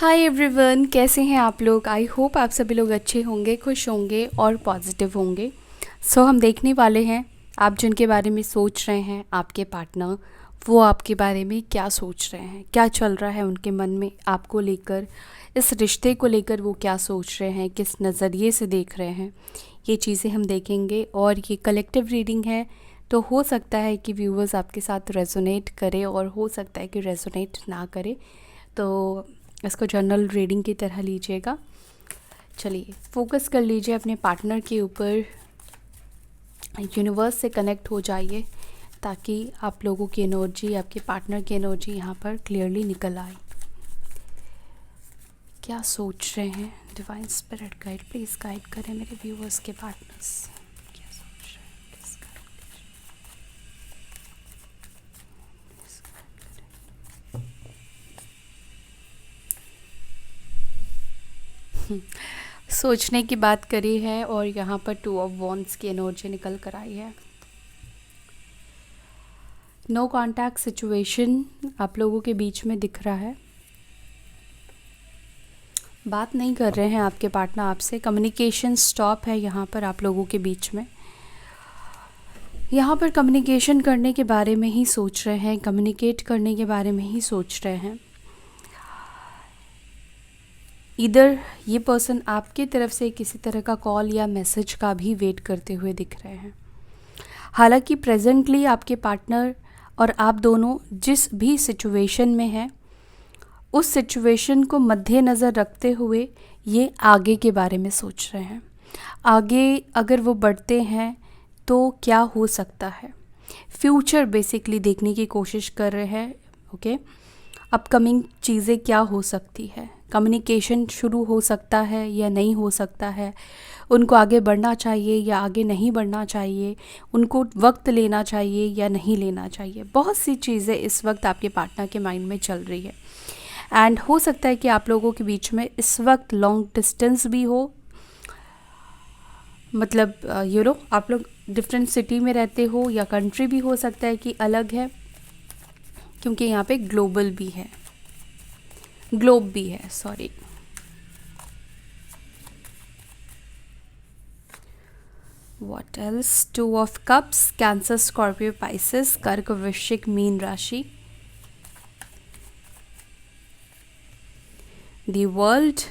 Hi everyone, कैसे हैं आप लोग। आई होप आप सभी लोग अच्छे होंगे, खुश होंगे और पॉजिटिव होंगे। हम देखने वाले हैं आप जिनके बारे में सोच रहे हैं, आपके पार्टनर वो आपके बारे में क्या सोच रहे हैं, क्या चल रहा है उनके मन में आपको लेकर, इस रिश्ते को लेकर वो क्या सोच रहे हैं, किस नज़रिए से देख रहे हैं। ये चीज़ें हम देखेंगे और ये कलेक्टिव रीडिंग है, तो हो सकता है कि व्यूवर्स आपके साथ रेजोनेट करे और हो सकता है कि रेजोनेट ना करे, तो इसको जनरल रीडिंग की तरह लीजिएगा। चलिए फोकस कर लीजिए अपने पार्टनर के ऊपर, यूनिवर्स से कनेक्ट हो जाइए ताकि आप लोगों की एनर्जी, आपके पार्टनर की एनर्जी यहाँ पर क्लियरली निकल आए। क्या सोच रहे हैं divine spirit guide, please guide करें मेरे व्यूवर्स के पार्टनर्स। क्या सोच रहे हैं, प्लीज़ गाइड। सोचने की बात करी है और यहाँ पर 2 ऑफ वॉन्ड्स की एनर्जी निकल कर आई है। नो कॉन्टैक्ट सिचुएशन आप लोगों के बीच में दिख रहा है। बात नहीं कर रहे हैं आपके पार्टनर आपसे, कम्युनिकेशन स्टॉप है यहाँ पर आप लोगों के बीच में। यहाँ पर कम्युनिकेशन करने के बारे में ही सोच रहे हैं, कम्युनिकेट करने के बारे में ही सोच रहे हैं। इधर ये पर्सन आपकी तरफ से किसी तरह का कॉल या मैसेज का भी वेट करते हुए दिख रहे हैं। हालांकि प्रेजेंटली आपके पार्टनर और आप दोनों जिस भी सिचुएशन में हैं, उस सिचुएशन को मद्देनज़र रखते हुए ये आगे के बारे में सोच रहे हैं। आगे अगर वो बढ़ते हैं तो क्या हो सकता है, फ्यूचर बेसिकली देखने की कोशिश कर रहे हैं। ओके, अपकमिंग चीज़ें क्या हो सकती है, कम्युनिकेशन शुरू हो सकता है या नहीं हो सकता है, उनको आगे बढ़ना चाहिए या आगे नहीं बढ़ना चाहिए, उनको वक्त लेना चाहिए या नहीं लेना चाहिए। बहुत सी चीज़ें इस वक्त आपके पार्टनर के माइंड में चल रही है। एंड हो सकता है कि आप लोगों के बीच में इस वक्त लॉन्ग डिस्टेंस भी हो, मतलब आप लोग डिफरेंट सिटी में रहते हो या कंट्री भी हो सकता है कि अलग है, क्योंकि यहाँ पे ग्लोब भी है, sorry. What else, 2 of cups, cancer, Scorpio, Pisces, कर्क, वृश्चिक, मीन राशि। The World,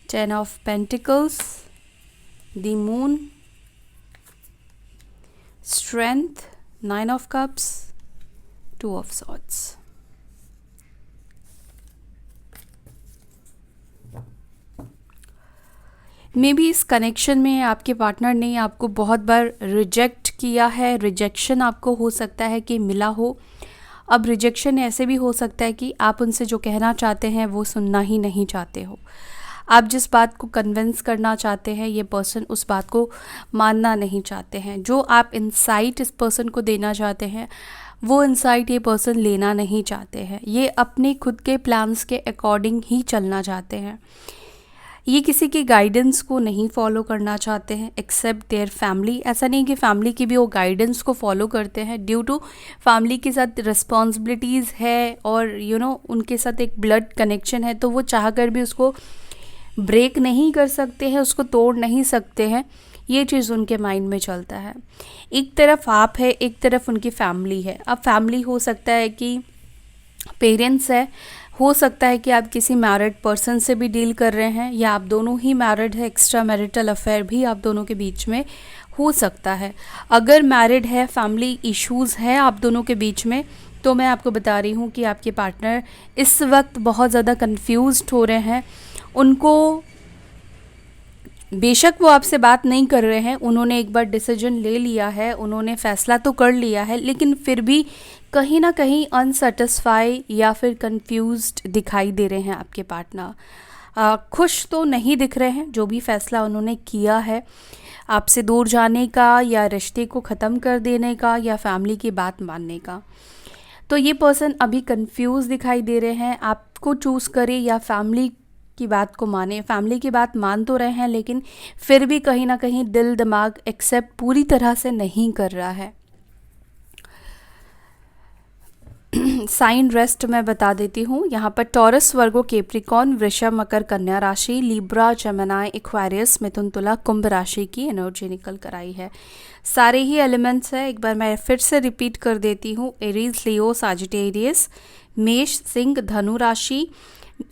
10 of Pentacles, the Moon, Strength, 9 of Cups, 2 of Swords. May be इस कनेक्शन में आपके पार्टनर ने आपको बहुत बार रिजेक्ट किया है, रिजेक्शन आपको हो सकता है कि मिला हो। अब रिजेक्शन ऐसे भी हो सकता है कि आप उनसे जो कहना चाहते हैं वो सुनना ही नहीं चाहते हो। आप जिस बात को कन्विंस करना चाहते हैं, ये पर्सन उस बात को मानना नहीं चाहते हैं। जो आप इंसाइट इस पर्सन को देना चाहते हैं, वो इंसाइट ये पर्सन लेना नहीं चाहते हैं। ये अपने खुद के प्लान्स के अकॉर्डिंग ही चलना चाहते हैं। ये किसी के गाइडेंस को नहीं फॉलो करना चाहते हैं एक्सेप्ट देयर फैमिली। ऐसा नहीं कि फैमिली की भी वो गाइडेंस को फॉलो करते हैं, ड्यू टू फैमिली के साथ रिस्पॉन्सिबिलिटीज़ है और उनके साथ एक ब्लड कनेक्शन है, तो वो चाह कर भी उसको ब्रेक नहीं कर सकते हैं, उसको तोड़ नहीं सकते हैं। ये चीज़ उनके माइंड में चलता है। एक तरफ आप है, एक तरफ उनकी फैमिली है। अब फैमिली हो सकता है कि पेरेंट्स है, हो सकता है कि आप किसी मैरिड पर्सन से भी डील कर रहे हैं, या आप दोनों ही मैरिड है, एक्स्ट्रा मैरिटल अफेयर भी आप दोनों के बीच में हो सकता है। अगर मैरिड है, फैमिली इश्यूज़ है आप दोनों के बीच में, तो मैं आपको बता रही हूँ कि आपके पार्टनर इस वक्त बहुत ज़्यादा कंफ्यूज्ड हो रहे हैं। उनको बेशक वो आपसे बात नहीं कर रहे हैं, उन्होंने एक बार डिसीजन ले लिया है, उन्होंने फ़ैसला तो कर लिया है, लेकिन फिर भी कहीं ना कहीं अनसेटिस्फाई या फिर कंफ्यूज्ड दिखाई दे रहे हैं आपके पार्टनर। खुश तो नहीं दिख रहे हैं जो भी फ़ैसला उन्होंने किया है, आपसे दूर जाने का या रिश्ते को ख़त्म कर देने का या फैमिली की बात मानने का। तो ये पर्सन अभी कंफ्यूज दिखाई दे रहे हैं, आपको चूज़ करे या फैमिली की बात को माने। फैमिली की बात मान तो रहे हैं, लेकिन फिर भी कहीं ना कहीं दिल दिमाग एक्सेप्ट पूरी तरह से नहीं कर रहा है। साइन रेस्ट मैं बता देती हूँ। यहाँ पर टॉरस, वर्गो, कैप्रिकॉर्न, वृषभ, मकर, कन्या राशि, लिब्रा, जेमिनी, एक्वेरियस, मिथुन, तुला, कुंभ राशि की एनर्जी निकल कर आई है। सारे ही एलिमेंट्स है, एक बार मैं फिर से रिपीट कर देती हूँ। एरीज, लियो, साजिटेरियस, मेष, सिंह, धनु राशि।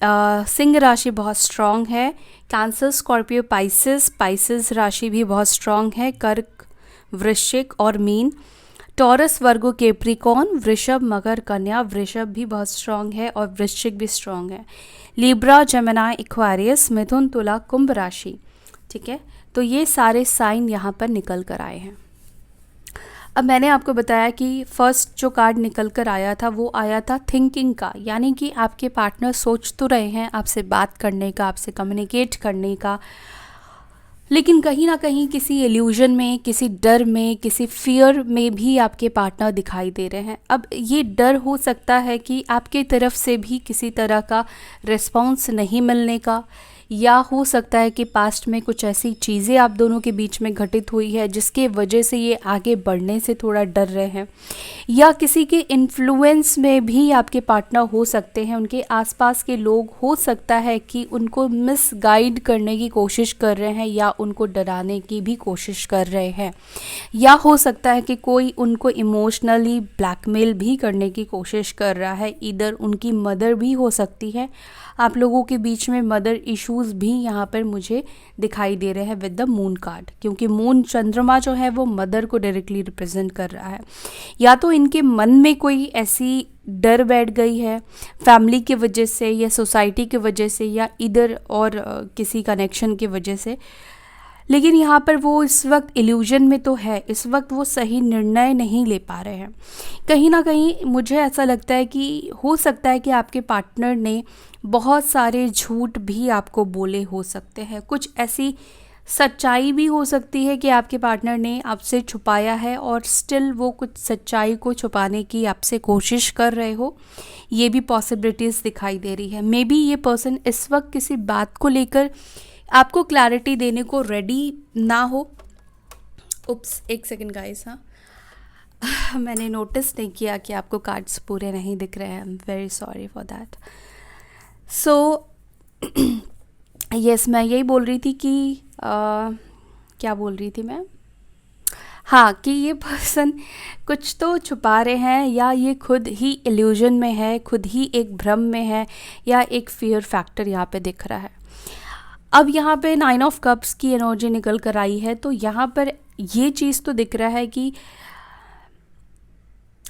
सिंह राशि बहुत स्ट्रांग है। कैंसर, स्कॉर्पियो, पाइसेस राशि भी बहुत स्ट्रांग है। कर्क, वृश्चिक और मीन। टॉरस, वर्गो, कैप्रिकॉर्न, वृषभ, मकर, कन्या। वृषभ भी बहुत स्ट्रांग है और वृश्चिक भी स्ट्रांग है। लिब्रा, जेमिनी, एक्वेरियस, मिथुन, तुला, कुंभ राशि। ठीक है, तो ये सारे साइन यहाँ पर निकल कर आए हैं। अब मैंने आपको बताया कि फर्स्ट जो कार्ड निकल कर आया था वो आया था थिंकिंग का, यानी कि आपके पार्टनर सोच तो रहे हैं आपसे बात करने का, आपसे कम्युनिकेट करने का, लेकिन कहीं ना कहीं किसी इल्यूजन में, किसी डर में, किसी फियर में भी आपके पार्टनर दिखाई दे रहे हैं। अब ये डर हो सकता है कि आपके तरफ से भी किसी तरह का रिस्पॉन्स नहीं मिलने का, या हो सकता है कि पास्ट में कुछ ऐसी चीज़ें आप दोनों के बीच में घटित हुई है जिसके वजह से ये आगे बढ़ने से थोड़ा डर रहे हैं, या किसी के इन्फ्लुएंस में भी आपके पार्टनर हो सकते हैं। उनके आसपास के लोग हो सकता है कि उनको मिसगाइड करने की कोशिश कर रहे हैं या उनको डराने की भी कोशिश कर रहे हैं, या हो सकता है कि कोई उनको इमोशनली ब्लैकमेल भी करने की कोशिश कर रहा है। इधर उनकी मदर भी हो सकती है, आप लोगों के बीच में मदर इश्यूज भी यहाँ पर मुझे दिखाई दे रहे हैं विद द मून कार्ड, क्योंकि मून, चंद्रमा जो है वो मदर को डायरेक्टली रिप्रेजेंट कर रहा है। या तो इनके मन में कोई ऐसी डर बैठ गई है फैमिली की वजह से, या सोसाइटी की वजह से, या इधर और किसी कनेक्शन की वजह से, लेकिन यहाँ पर वो इस वक्त इल्यूजन में तो है, इस वक्त वो सही निर्णय नहीं ले पा रहे हैं। कहीं ना कहीं मुझे ऐसा लगता है कि हो सकता है कि आपके पार्टनर ने बहुत सारे झूठ भी आपको बोले हो सकते हैं, कुछ ऐसी सच्चाई भी हो सकती है कि आपके पार्टनर ने आपसे छुपाया है और स्टिल वो कुछ सच्चाई को छुपाने की आपसे कोशिश कर रहे हो, ये भी पॉसिबिलिटीज़ दिखाई दे रही है। मे बी ये पर्सन इस वक्त किसी बात को लेकर आपको क्लैरिटी देने को रेडी ना हो। उप्स, एक सेकंड गाइस, हाँ मैंने नोटिस नहीं किया कि आपको कार्ड्स पूरे नहीं दिख रहे हैं। I am very sorry for that. So yes, मैं यही बोल रही थी कि क्या बोल रही थी मैं, हाँ, कि ये पर्सन कुछ तो छुपा रहे हैं, या ये खुद ही इल्यूजन में है, खुद ही एक भ्रम में है, या एक फियर फैक्टर यहाँ पे दिख रहा है। अब यहाँ पे 9 ऑफ कप्स की एनर्जी निकल कर आई है, तो यहाँ पर ये चीज़ तो दिख रहा है कि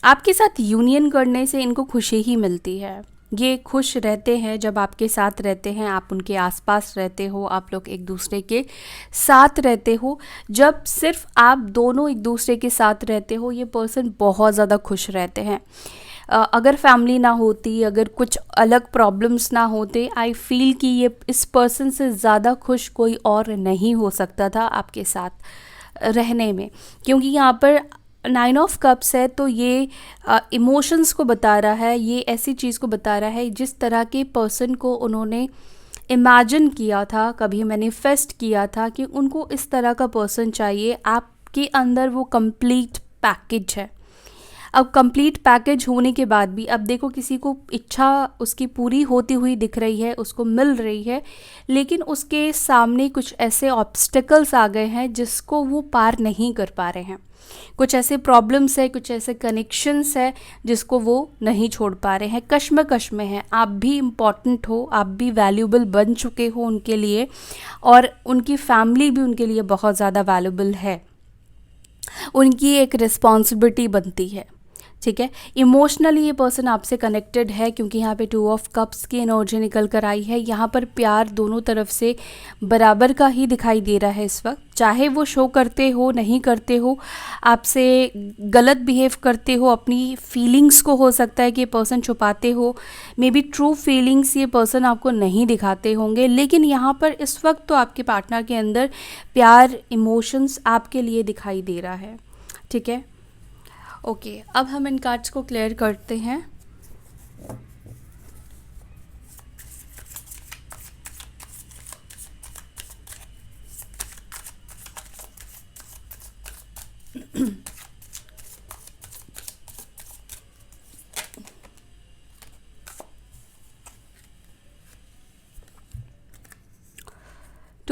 आपके साथ यूनियन करने से इनको खुशी ही मिलती है। ये खुश रहते हैं जब आपके साथ रहते हैं, आप उनके आसपास रहते हो, आप लोग एक दूसरे के साथ रहते हो। जब सिर्फ आप दोनों एक दूसरे के साथ रहते हो, ये पर्सन बहुत ज़्यादा खुश रहते हैं। अगर फैमिली ना होती, अगर कुछ अलग प्रॉब्लम्स ना होते, आई फील कि ये इस पर्सन से ज़्यादा खुश कोई और नहीं हो सकता था आपके साथ रहने में, क्योंकि यहाँ पर 9 ऑफ कप्स है, तो ये इमोशंस को बता रहा है, ये ऐसी चीज़ को बता रहा है जिस तरह के पर्सन को उन्होंने इमेजिन किया था, कभी मैनिफेस्ट किया था कि उनको इस तरह का पर्सन चाहिए। आपके अंदर वो कंप्लीट पैकेज है। अब कंप्लीट पैकेज होने के बाद भी अब देखो, किसी को इच्छा उसकी पूरी होती हुई दिख रही है, उसको मिल रही है, लेकिन उसके सामने कुछ ऐसे ऑब्स्टिकल्स आ गए हैं जिसको वो पार नहीं कर पा रहे हैं। कुछ ऐसे प्रॉब्लम्स है, कुछ ऐसे कनेक्शंस है जिसको वो नहीं छोड़ पा रहे हैं, कश्मकश में हैं। आप भी इम्पॉर्टेंट हो, आप भी वैल्यूबल बन चुके हो उनके लिए, और उनकी फैमिली भी उनके लिए बहुत ज़्यादा वैल्यूबल है, उनकी एक रिस्पॉन्सिबिलिटी बनती है। ठीक है, इमोशनली ये पर्सन आपसे कनेक्टेड है, क्योंकि यहाँ पे 2 ऑफ कप्स की एनर्जी निकल कर आई है। यहाँ पर प्यार दोनों तरफ से बराबर का ही दिखाई दे रहा है इस वक्त, चाहे वो शो करते हो, नहीं करते हो, आपसे गलत बिहेव करते हो, अपनी फीलिंग्स को हो सकता है कि ये पर्सन छुपाते हो, मे बी ट्रू फीलिंग्स ये पर्सन आपको नहीं दिखाते होंगे, लेकिन यहाँ पर इस वक्त तो आपके पार्टनर के अंदर प्यार, इमोशंस आपके लिए दिखाई दे रहा है। ठीक है, ओके, अब हम इन कार्ड्स को क्लियर करते हैं।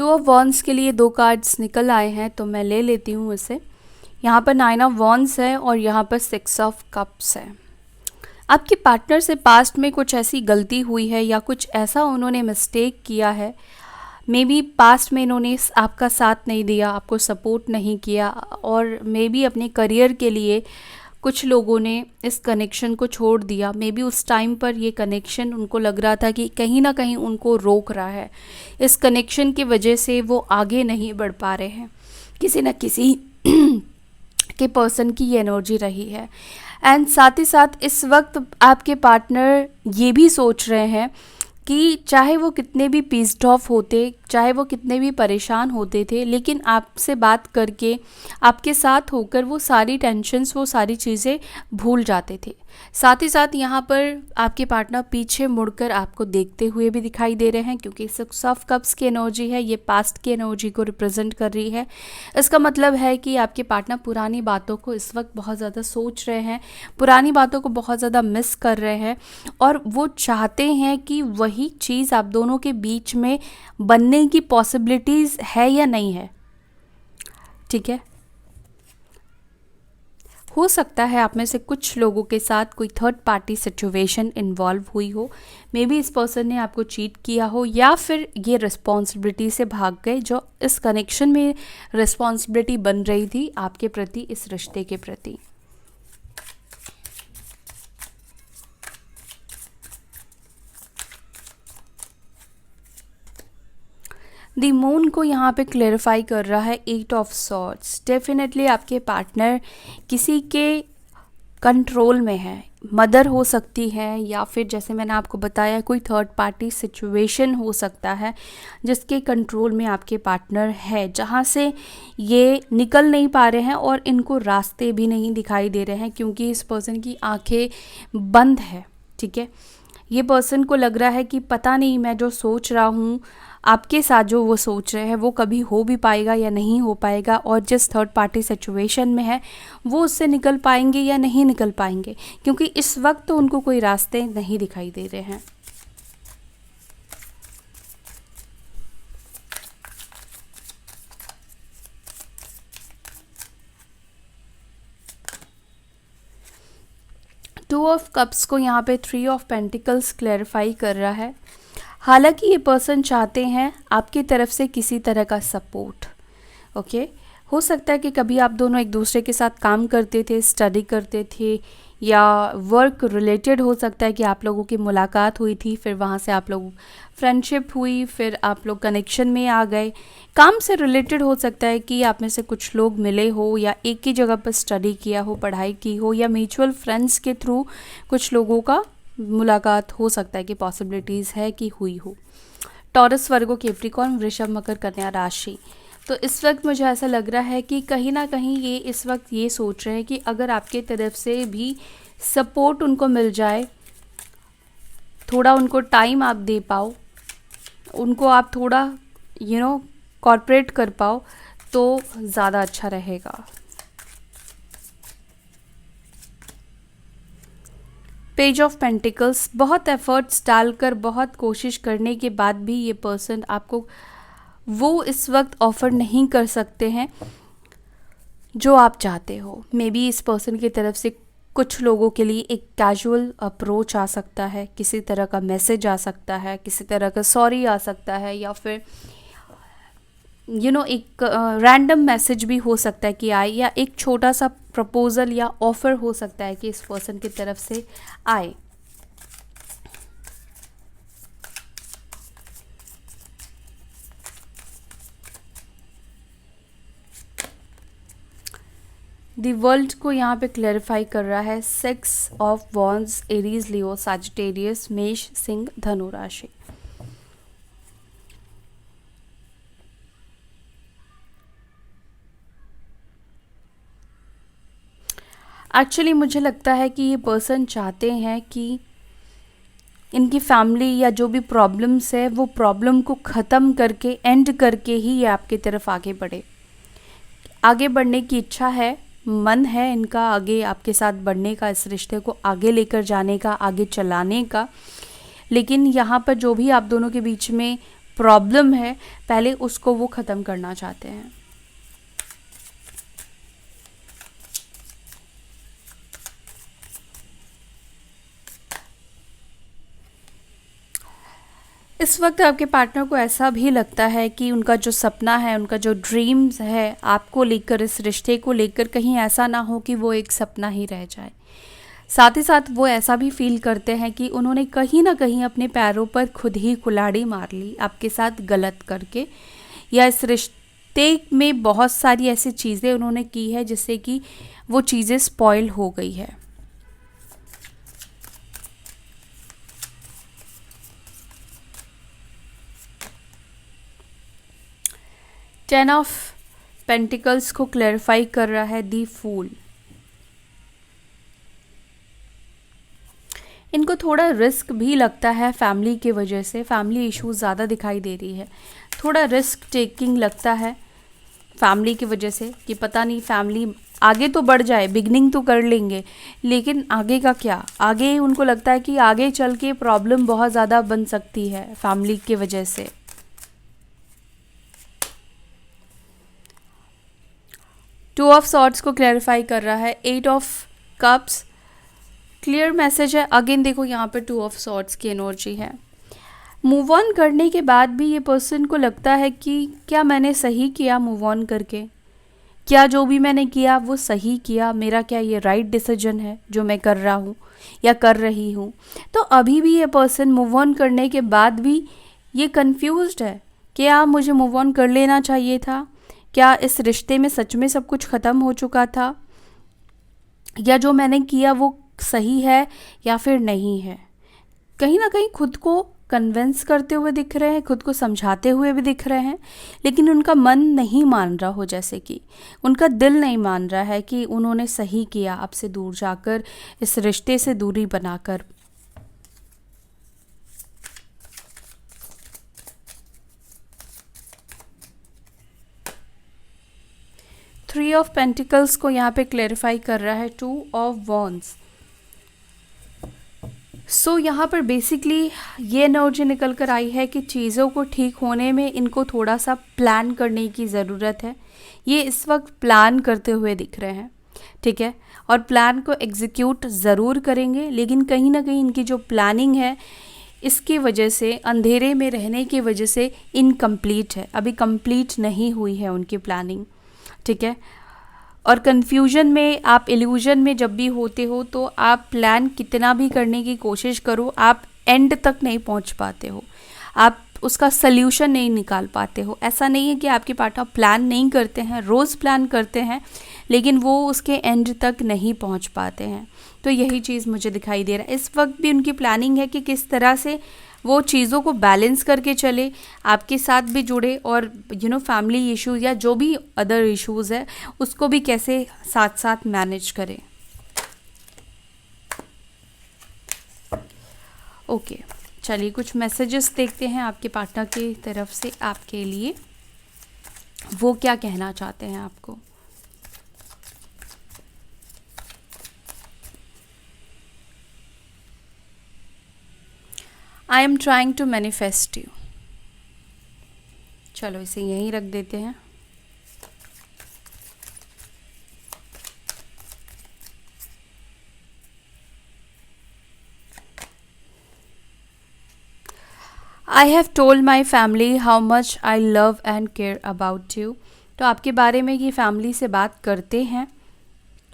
टू ऑफ वॉन्ड्स के लिए 2 कार्ड्स निकल आए हैं, तो मैं ले लेती हूँ इसे। यहाँ पर 9 ऑफ वॉन्ड्स है और यहाँ पर 6 ऑफ कप्स है। आपके पार्टनर से पास्ट में कुछ ऐसी गलती हुई है या कुछ ऐसा उन्होंने मिस्टेक किया है। मे बी पास्ट में इन्होंने आपका साथ नहीं दिया, आपको सपोर्ट नहीं किया, और मे बी अपने करियर के लिए कुछ लोगों ने इस कनेक्शन को छोड़ दिया। मे बी उस टाइम पर ये कनेक्शन उनको लग रहा था कि कहीं ना कहीं उनको रोक रहा है। इस कनेक्शन की वजह से वो आगे नहीं बढ़ पा रहे हैं। किसी न किसी के पर्सन की ये एनर्जी रही है। एंड साथ ही साथ इस वक्त आपके पार्टनर ये भी सोच रहे हैं कि चाहे वो कितने भी पीस्ड ऑफ होते, चाहे वो कितने भी परेशान होते थे, लेकिन आपसे बात करके, आपके साथ होकर वो सारी टेंशन्स, वो सारी चीज़ें भूल जाते थे। साथ ही साथ यहाँ पर आपके पार्टनर पीछे मुड़कर आपको देखते हुए भी दिखाई दे रहे हैं, क्योंकि 6 ऑफ कप्स की एनर्जी है, ये पास्ट की एनर्जी को रिप्रेजेंट कर रही है। इसका मतलब है कि आपके पार्टनर पुरानी बातों को इस वक्त बहुत ज़्यादा सोच रहे हैं, पुरानी बातों को बहुत ज़्यादा मिस कर रहे हैं, और वो चाहते हैं कि वही चीज़ आप दोनों के बीच में बनने की पॉसिबिलिटीज़ है या नहीं है। ठीक है, हो सकता है आप में से कुछ लोगों के साथ कोई थर्ड पार्टी सिचुएशन इन्वॉल्व हुई हो। मे बी इस पर्सन ने आपको चीट किया हो, या फिर ये रिस्पॉन्सिबिलिटी से भाग गए जो इस कनेक्शन में रिस्पॉन्सिबिलिटी बन रही थी आपके प्रति, इस रिश्ते के प्रति। दी मून को यहाँ पे क्लेरिफाई कर रहा है 8 ऑफ सॉर्ड्स। डेफिनेटली आपके पार्टनर किसी के कंट्रोल में है। मदर हो सकती है, या फिर जैसे मैंने आपको बताया कोई थर्ड पार्टी सिचुएशन हो सकता है जिसके कंट्रोल में आपके पार्टनर है, जहाँ से ये निकल नहीं पा रहे हैं और इनको रास्ते भी नहीं दिखाई दे रहे हैं, क्योंकि इस पर्सन की आंखें बंद है। ठीक है, ये पर्सन को लग रहा है कि पता नहीं मैं जो सोच रहा हूँ आपके साथ, जो वो सोच रहे हैं वो कभी हो भी पाएगा या नहीं हो पाएगा, और जिस थर्ड पार्टी सिचुएशन में है वो उससे निकल पाएंगे या नहीं निकल पाएंगे, क्योंकि इस वक्त तो उनको कोई रास्ते नहीं दिखाई दे रहे हैं। टू ऑफ कप्स को यहाँ पे 3 ऑफ पेंटिकल्स क्लैरिफाई कर रहा है। हालांकि ये पर्सन चाहते हैं आपकी तरफ से किसी तरह का सपोर्ट। ओके, हो सकता है कि कभी आप दोनों एक दूसरे के साथ काम करते थे, स्टडी करते थे, या वर्क रिलेटेड हो सकता है कि आप लोगों की मुलाकात हुई थी, फिर वहाँ से आप लोग फ्रेंडशिप हुई, फिर आप लोग कनेक्शन में आ गए। काम से रिलेटेड हो सकता है कि आप में से कुछ लोग मिले हो, या एक ही जगह पर स्टडी किया हो, पढ़ाई की हो, या म्यूचुअल फ्रेंड्स के थ्रू कुछ लोगों का मुलाकात हो सकता है कि पॉसिबिलिटीज़ है कि हुई हो। टॉरस, वर्गो, कैप्रिकॉर्न, वृषभ, मकर, कन्या राशि। तो इस वक्त मुझे ऐसा लग रहा है कि कहीं ना कहीं ये इस वक्त ये सोच रहे हैं कि अगर आपके तरफ से भी सपोर्ट उनको मिल जाए, थोड़ा उनको टाइम आप दे पाओ, उनको आप थोड़ा कॉर्पोरेट कर पाओ, तो ज़्यादा अच्छा रहेगा। पेज ऑफ पेंटिकल्स, बहुत एफर्ट्स डालकर, बहुत कोशिश करने के बाद भी ये पर्सन आपको वो इस वक्त ऑफ़र नहीं कर सकते हैं जो आप चाहते हो। मे बी इस पर्सन की तरफ से कुछ लोगों के लिए एक कैजुअल अप्रोच आ सकता है, किसी तरह का मैसेज आ सकता है, किसी तरह का सॉरी आ सकता है, या फिर एक रैंडम मैसेज भी हो सकता है कि आए, या एक छोटा सा प्रपोज़ल या ऑफ़र हो सकता है कि इस पर्सन की तरफ से आए। दी वर्ल्ड को यहाँ पे क्लैरिफाई कर रहा है 6 of wands, Aries, Leo, Sagittarius, मेष, सिंह, धनु राशि। एक्चुअली मुझे लगता है कि ये पर्सन चाहते हैं कि इनकी फैमिली या जो भी प्रॉब्लम्स है वो प्रॉब्लम को ख़त्म करके, एंड करके ही ये आपकी तरफ आगे बढ़े। आगे बढ़ने की इच्छा है, मन है इनका आगे आपके साथ बढ़ने का, इस रिश्ते को आगे लेकर जाने का, आगे चलाने का। लेकिन यहाँ पर जो भी आप दोनों के बीच में प्रॉब्लम है पहले उसको वो ख़त्म करना चाहते हैं। इस वक्त आपके पार्टनर को ऐसा भी लगता है कि उनका जो सपना है, उनका जो ड्रीम्स है आपको लेकर, इस रिश्ते को लेकर, कहीं ऐसा ना हो कि वो एक सपना ही रह जाए। साथ ही साथ वो ऐसा भी फील करते हैं कि उन्होंने कहीं ना कहीं अपने पैरों पर खुद ही कुल्हाड़ी मार ली आपके साथ गलत करके, या इस रिश्ते में बहुत सारी ऐसी चीज़ें उन्होंने की है जिससे कि वो चीज़ें स्पॉइल हो गई है। टेन ऑफ पेंटिकल्स को क्लैरिफाई कर रहा है दी फूल। इनको थोड़ा रिस्क भी लगता है फैमिली की वजह से, फैमिली इश्यूज ज़्यादा दिखाई दे रही है, थोड़ा रिस्क टेकिंग लगता है फैमिली की वजह से कि पता नहीं फैमिली आगे तो बढ़ जाए, बिगनिंग तो कर लेंगे, लेकिन आगे का क्या, आगे उनको लगता है कि आगे चल के प्रॉब्लम बहुत ज़्यादा बन सकती है फैमिली की वजह से। टू ऑफ सॉर्ड्स को क्लैरिफाई कर रहा है eight of cups. Clear message है। अगेन देखो यहाँ पे टू ऑफ सॉर्ड्स की एनर्जी है। मूव ऑन करने के बाद भी ये पर्सन को लगता है कि क्या मैंने सही किया मूव ऑन करके, क्या जो भी मैंने किया वो सही किया, मेरा क्या ये राइट डिसीजन है जो मैं कर रहा हूँ या कर रही हूँ। तो अभी भी ये पर्सन मूव ऑन करने के बाद भी ये कंफ्यूज्ड है, क्या मुझे मूव ऑन कर लेना चाहिए था, क्या इस रिश्ते में सच में सब कुछ ख़त्म हो चुका था, या जो मैंने किया वो सही है या फिर नहीं है। कहीं ना कहीं खुद को कन्विंस करते हुए दिख रहे हैं, खुद को समझाते हुए भी दिख रहे हैं, लेकिन उनका मन नहीं मान रहा हो, जैसे कि उनका दिल नहीं मान रहा है कि उन्होंने सही किया आपसे दूर जाकर, इस रिश्ते से दूरी बनाकर। थ्री ऑफ पेंटिकल्स को यहाँ पे क्लैरिफाई कर रहा है टू ऑफ वॉन्ड्स। सो यहाँ पर बेसिकली ये एनर्जी निकल कर आई है कि चीज़ों को ठीक होने में इनको थोड़ा सा प्लान करने की ज़रूरत है। ये इस वक्त प्लान करते हुए दिख रहे हैं, ठीक है, और प्लान को एग्जीक्यूट ज़रूर करेंगे, लेकिन कहीं ना कहीं इनकी जो प्लानिंग है इसकी वजह से, अंधेरे में रहने की वजह से इनकम्प्लीट है, अभी कंप्लीट नहीं हुई है उनकी प्लानिंग, ठीक है। और कन्फ्यूजन में, आप इल्यूजन में जब भी होते हो तो आप प्लान कितना भी करने की कोशिश करो, आप एंड तक नहीं पहुंच पाते हो, आप उसका सल्यूशन नहीं निकाल पाते हो। ऐसा नहीं है कि आपके पार्टनर प्लान नहीं करते हैं, रोज़ प्लान करते हैं, लेकिन वो उसके एंड तक नहीं पहुंच पाते हैं। तो यही चीज़ मुझे दिखाई दे रहा है। इस वक्त भी उनकी प्लानिंग है कि किस तरह से वो चीज़ों को बैलेंस करके चले, आपके साथ भी जुड़े, और फैमिली इश्यूज या जो भी अदर इश्यूज़ है उसको भी कैसे साथ साथ मैनेज करें। ओके, चलिए कुछ मैसेजेस देखते हैं आपके पार्टनर की तरफ से आपके लिए, वो क्या कहना चाहते हैं आपको। I am trying to manifest you. चलो इसे यहीं रख देते हैं। I have told my family how much I love and care about you. तो आपके बारे में ये फैमिली से बात करते हैं,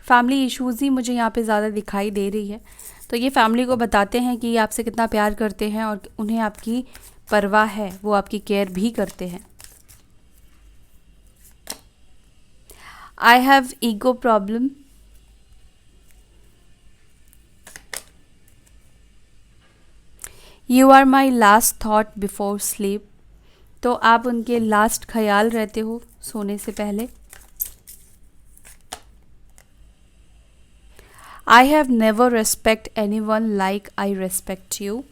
फैमिली इश्यूज़ ही मुझे यहाँ पे ज़्यादा दिखाई दे रही है। तो ये फैमिली को बताते हैं कि ये आपसे कितना प्यार करते हैं और उन्हें आपकी परवाह है, वो आपकी केयर भी करते हैं। I have ego problem. You are my last thought before sleep. तो आप उनके लास्ट ख्याल रहते हो सोने से पहले। I have never respect any one like I respect you.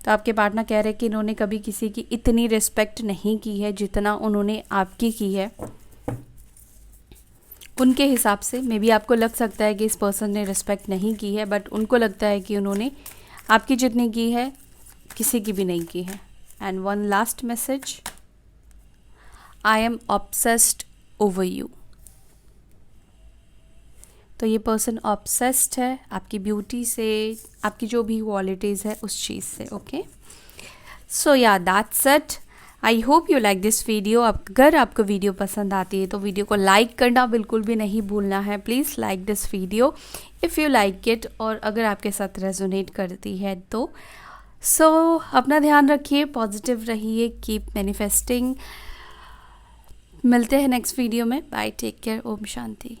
तो आपके पार्टनर कह रहे हैं कि इन्होंने कभी किसी की इतनी रिस्पेक्ट नहीं की है जितना उन्होंने आपकी की है। उनके हिसाब से मे बी आपको लग सकता है कि इस पर्सन ने रिस्पेक्ट नहीं की है, बट उनको लगता है कि उन्होंने आपकी जितनी की है किसी की भी नहीं की है। And one last message, I am obsessed over you. तो ये पर्सन ऑब्सेस्ड है आपकी ब्यूटी से, आपकी जो भी क्वालिटीज़ है उस चीज़ से। ओके, सो या that's it. I hope you like this video. अगर आपको वीडियो पसंद आती है तो वीडियो को लाइक करना बिल्कुल भी नहीं भूलना है। Please like this video if you like it, और अगर आपके साथ रेजोनेट करती है तो। सो अपना ध्यान रखिए, पॉजिटिव रहिए, कीप मैनिफेस्टिंग। मिलते हैं नेक्स्ट वीडियो में। Bye, take care, Om Shanti.